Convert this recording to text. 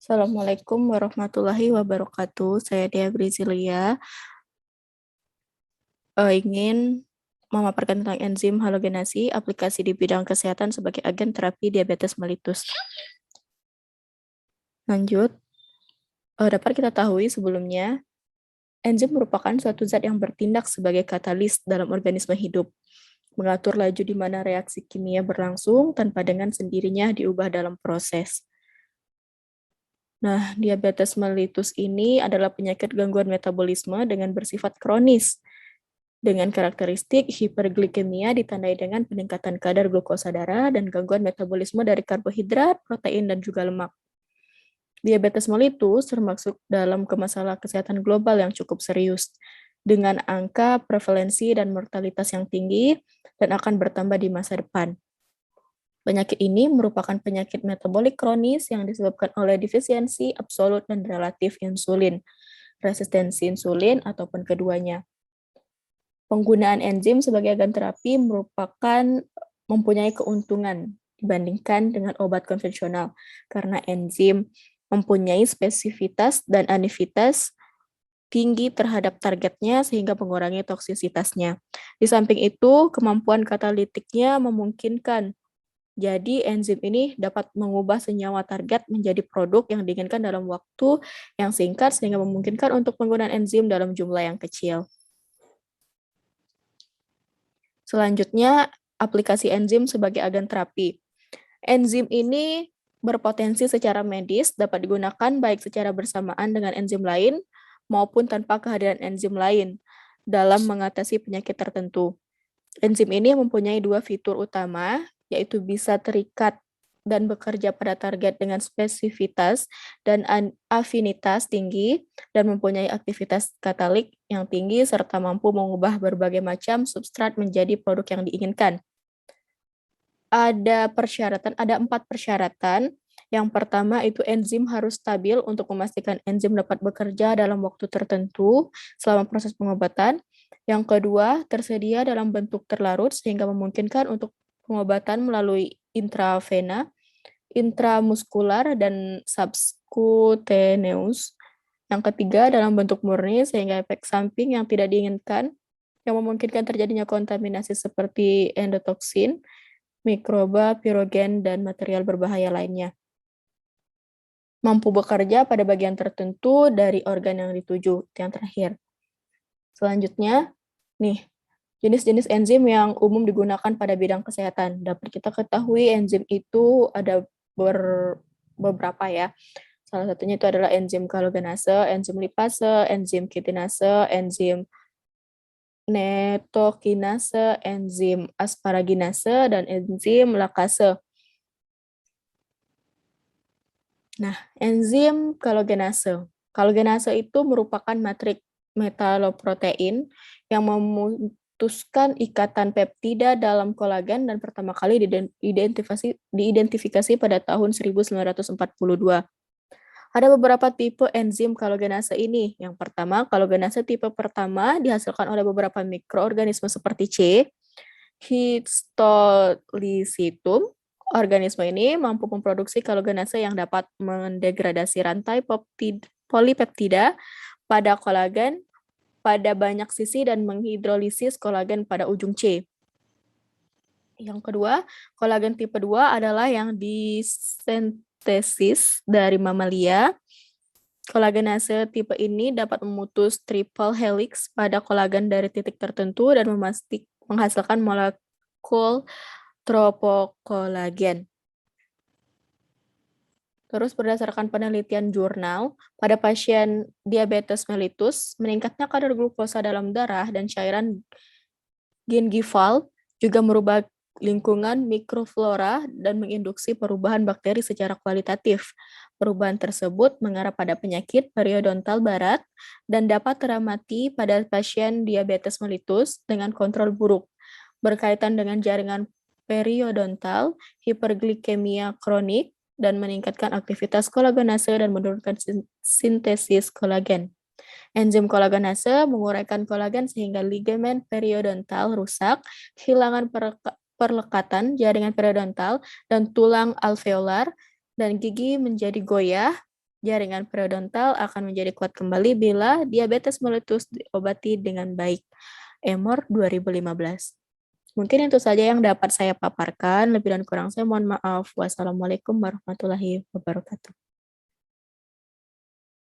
Assalamualaikum warahmatullahi wabarakatuh. Saya Dea Brizilia. Ingin memaparkan tentang enzim halogenasi, aplikasi di bidang kesehatan sebagai agen terapi diabetes mellitus. Lanjut, dapat kita ketahui sebelumnya, enzim merupakan suatu zat yang bertindak sebagai katalis dalam organisme hidup, mengatur laju di mana reaksi kimia berlangsung tanpa dengan sendirinya diubah dalam proses. Nah, diabetes mellitus ini adalah penyakit gangguan metabolisme dengan bersifat kronis, dengan karakteristik hiperglikemia ditandai dengan peningkatan kadar glukosa darah dan gangguan metabolisme dari karbohidrat, protein, dan juga lemak. Diabetes mellitus termasuk dalam masalah kesehatan global yang cukup serius, dengan angka prevalensi dan mortalitas yang tinggi dan akan bertambah di masa depan. Penyakit ini merupakan penyakit metabolik kronis yang disebabkan oleh defisiensi absolut dan relatif insulin, resistensi insulin, ataupun keduanya. Penggunaan enzim sebagai agen terapi mempunyai keuntungan dibandingkan dengan obat konvensional, karena enzim mempunyai spesifitas dan anivitas tinggi terhadap targetnya sehingga mengurangi toksisitasnya. Di samping itu, kemampuan katalitiknya memungkinkan. Jadi, enzim ini dapat mengubah senyawa target menjadi produk yang diinginkan dalam waktu yang singkat sehingga memungkinkan untuk penggunaan enzim dalam jumlah yang kecil. Selanjutnya, aplikasi enzim sebagai agen terapi. Enzim ini berpotensi secara medis dapat digunakan baik secara bersamaan dengan enzim lain maupun tanpa kehadiran enzim lain dalam mengatasi penyakit tertentu. Enzim ini mempunyai dua fitur utama, yaitu bisa terikat dan bekerja pada target dengan spesifitas dan afinitas tinggi, dan mempunyai aktivitas katalik yang tinggi, serta mampu mengubah berbagai macam substrat menjadi produk yang diinginkan. Ada 4 persyaratan. Yang pertama itu enzim harus stabil untuk memastikan enzim dapat bekerja dalam waktu tertentu selama proses pengobatan. Yang kedua, tersedia dalam bentuk terlarut sehingga memungkinkan untuk pengobatan melalui intravena, intramuskular, dan subcutaneous. Yang ketiga, dalam bentuk murni sehingga efek samping yang tidak diinginkan yang memungkinkan terjadinya kontaminasi seperti endotoksin, mikroba, pirogen, dan material berbahaya lainnya. Mampu bekerja pada bagian tertentu dari organ yang dituju, yang terakhir. Selanjutnya, nih, jenis-jenis enzim yang umum digunakan pada bidang kesehatan. Dapat kita ketahui enzim itu ada beberapa ya. Salah satunya itu adalah enzim halogenase, enzim lipase, enzim kitinase, enzim netokinase, enzim asparaginase, dan enzim lakase. Nah, enzim kalogenase. Kalogenase itu merupakan matrik metaloprotein yang memutuskan ikatan peptida dalam kolagen dan pertama kali diidentifikasi pada tahun 1942. Ada beberapa tipe enzim kalogenase ini. Yang pertama, kalogenase tipe pertama dihasilkan oleh beberapa mikroorganisme seperti C, Histolycium. Organisme ini mampu memproduksi kalogenase yang dapat mendegradasi rantai polipeptida pada kolagen pada banyak sisi dan menghidrolisis kolagen pada ujung C. Yang kedua, kolagen tipe 2 adalah yang disintesis dari mamalia. Kolagenase tipe ini dapat memutus triple helix pada kolagen dari titik tertentu dan menghasilkan molekul tropokolagen. Terus berdasarkan penelitian jurnal, pada pasien diabetes mellitus, meningkatnya kadar glukosa dalam darah dan cairan gingival juga merubah lingkungan mikroflora dan menginduksi perubahan bakteri secara kualitatif. Perubahan tersebut mengarah pada penyakit periodontal barat dan dapat teramati pada pasien diabetes mellitus dengan kontrol buruk, berkaitan dengan jaringan periodontal, hiperglikemia kronik, dan meningkatkan aktivitas kolagenase dan menurunkan sintesis kolagen. Enzim kolagenase menguraikan kolagen sehingga ligamen periodontal rusak, kehilangan perlekatan jaringan periodontal dan tulang alveolar, dan gigi menjadi goyah, Jaringan periodontal akan menjadi kuat kembali bila diabetes mellitus diobati dengan baik. Emor 2015. Mungkin itu saja yang dapat saya paparkan. Lebih dan kurang saya mohon maaf. Wassalamualaikum warahmatullahi wabarakatuh.